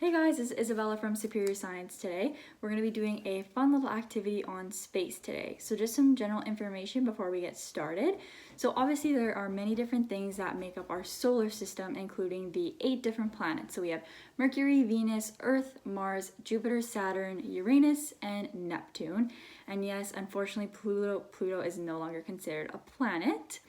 Hey guys, this is Isabella from Superior Science today. We're going to be doing a fun little activity on space today. So just some general information before we get started. So obviously there are many different things that make up our solar system, including the 8 different planets. So we have Mercury, Venus, Earth, Mars, Jupiter, Saturn, Uranus, and Neptune. And yes, unfortunately Pluto is no longer considered a planet.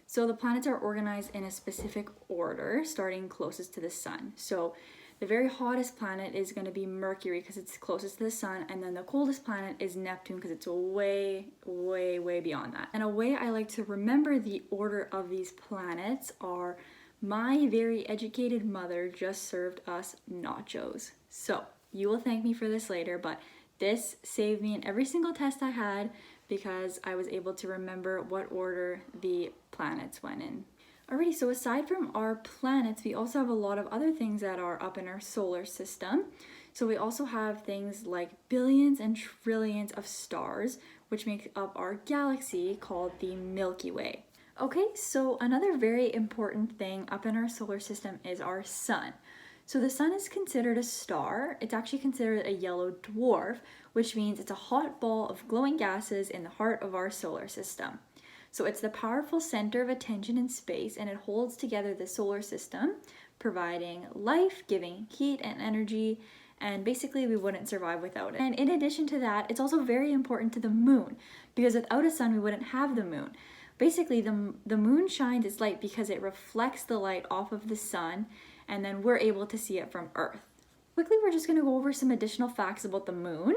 So the planets are organized in a specific order, starting closest to the sun. So the very hottest planet is going to be Mercury because it's closest to the sun, and then the coldest planet is Neptune because it's way beyond that. And a way I like to remember the order of these planets are my very educated mother just served us nachos. So you will thank me for this later, but this saved me in every single test I had because I was able to remember what order the planets went in. Alrighty, so aside from our planets, we also have a lot of other things that are up in our solar system. So we also have things like billions and trillions of stars, which make up our galaxy called the Milky Way. Okay, so another very important thing up in our solar system is our sun. So the sun is considered a star. It's actually considered a yellow dwarf, which means it's a hot ball of glowing gases in the heart of our solar system. So it's the powerful center of attention in space, and it holds together the solar system, providing life, giving heat and energy, and basically we wouldn't survive without it. And in addition to that, it's also very important to the moon, because without a sun we wouldn't have the moon. Basically the moon shines its light because it reflects the light off of the sun, and then we're able to see it from Earth. Quickly, we're just going to go over some additional facts about the moon.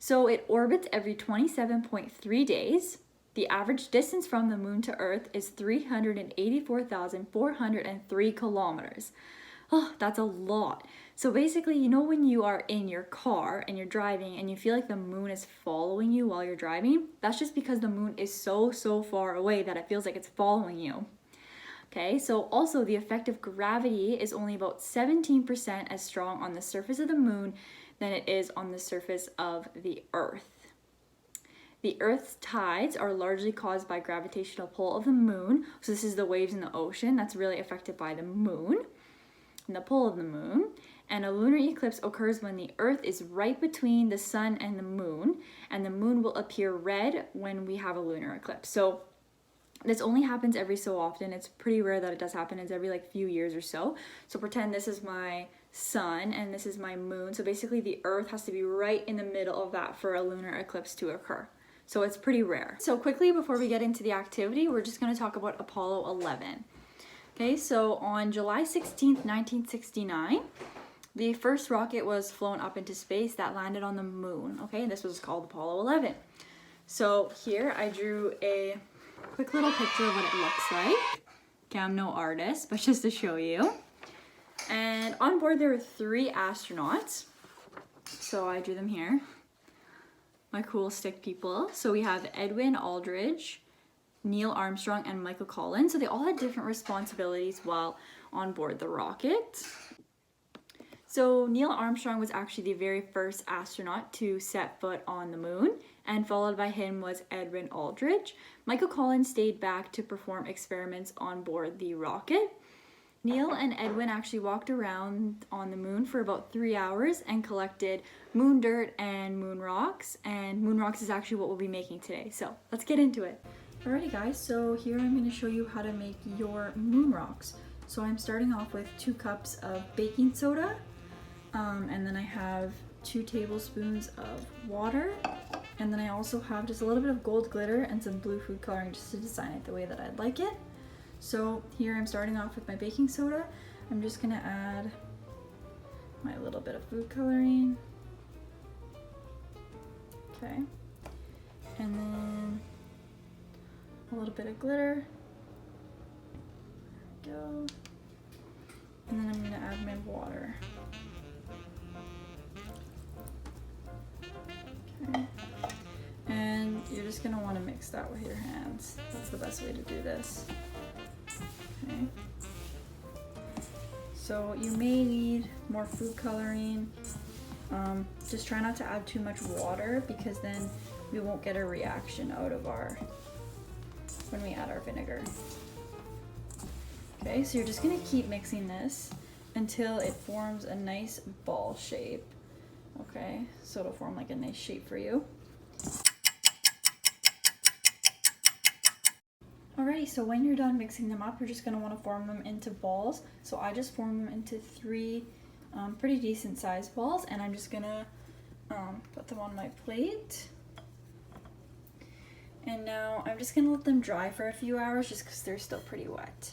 So it orbits every 27.3 days. The average distance from the moon to Earth is 384,403 kilometers. Oh, that's a lot. So basically, you know when you are in your car and you're driving and you feel like the moon is following you while you're driving? That's just because the moon is so far away that it feels like it's following you. Okay, so also the effect of gravity is only about 17% as strong on the surface of the moon than it is on the surface of the Earth. The Earth's tides are largely caused by gravitational pull of the moon. So this is the waves in the ocean that's really affected by the moon and the pull of the moon. And a lunar eclipse occurs when the Earth is right between the sun and the moon will appear red when we have a lunar eclipse. So this only happens every so often. It's pretty rare that it does happen. It's every few years or so. So pretend this is my sun and this is my moon. So basically the Earth has to be right in the middle of that for a lunar eclipse to occur. So it's pretty rare. So quickly, before we get into the activity, we're just going to talk about Apollo 11. Okay, so on July 16th, 1969, the first rocket was flown up into space that landed on the moon. Okay, and this was called Apollo 11. So here I drew a quick little picture of what it looks like. Okay, I'm no artist, but just to show you. And on board there were 3 astronauts. So I drew them here. My cool stick people. So we have Edwin Aldridge, Neil Armstrong, and Michael Collins. So they all had different responsibilities while on board the rocket. So Neil Armstrong was actually the very first astronaut to set foot on the moon, and followed by him was Edwin Aldridge. Michael Collins stayed back to perform experiments on board the rocket. Neil and Edwin actually walked around on the moon for about 3 hours and collected moon dirt and moon rocks. And moon rocks is actually what we'll be making today. So let's get into it. Alrighty guys, so here I'm going to show you how to make your moon rocks. So I'm starting off with 2 cups of baking soda. And then I have 2 tablespoons of water. And then I also have just a little bit of gold glitter and some blue food coloring just to design it the way that I'd like it. So here I'm starting off with my baking soda. I'm just gonna add my little bit of food coloring. Okay. And then a little bit of glitter. There we go. And then I'm gonna add my water. Okay. And you're just gonna wanna mix that with your hands. That's the best way to do this. Okay. So you may need more food coloring. Just try not to add too much water because then we won't get a reaction out of when we add our vinegar. Okay, so you're just gonna keep mixing this until it forms a nice ball shape. Okay, so it'll form like a nice shape for you. Alrighty, so when you're done mixing them up, you're just going to want to form them into balls. So I just formed them into 3 pretty decent sized balls, and I'm just going to put them on my plate. And now I'm just going to let them dry for a few hours just because they're still pretty wet.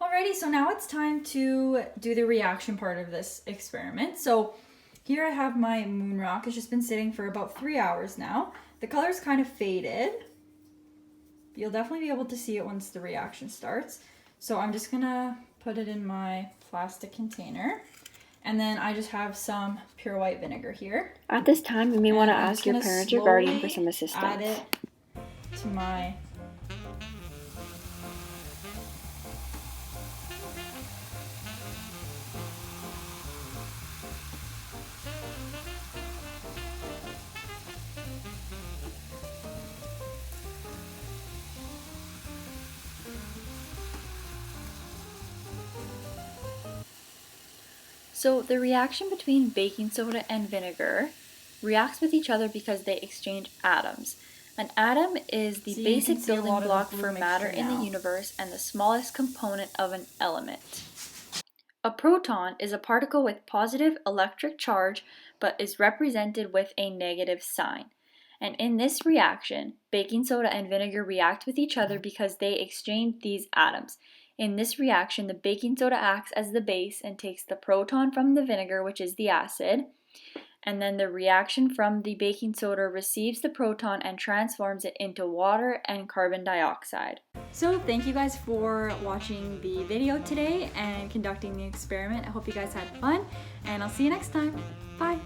Alrighty, so now it's time to do the reaction part of this experiment. So here I have my moon rock. It's just been sitting for about 3 hours now. The color's kind of faded. You'll definitely be able to see it once the reaction starts. So I'm just gonna put it in my plastic container. And then I just have some pure white vinegar here. At this time, you may want to ask your parents or guardian for some assistance. Add it to my So the reaction between baking soda and vinegar reacts with each other because they exchange atoms. An atom is the basic building block for matter in the universe and the smallest component of an element. A proton is a particle with positive electric charge but is represented with a negative sign. And in this reaction, baking soda and vinegar react with each other because they exchange these atoms. In this reaction, the baking soda acts as the base and takes the proton from the vinegar, which is the acid. And then the reaction from the baking soda receives the proton and transforms it into water and carbon dioxide. So thank you guys for watching the video today and conducting the experiment. I hope you guys had fun, and I'll see you next time. Bye!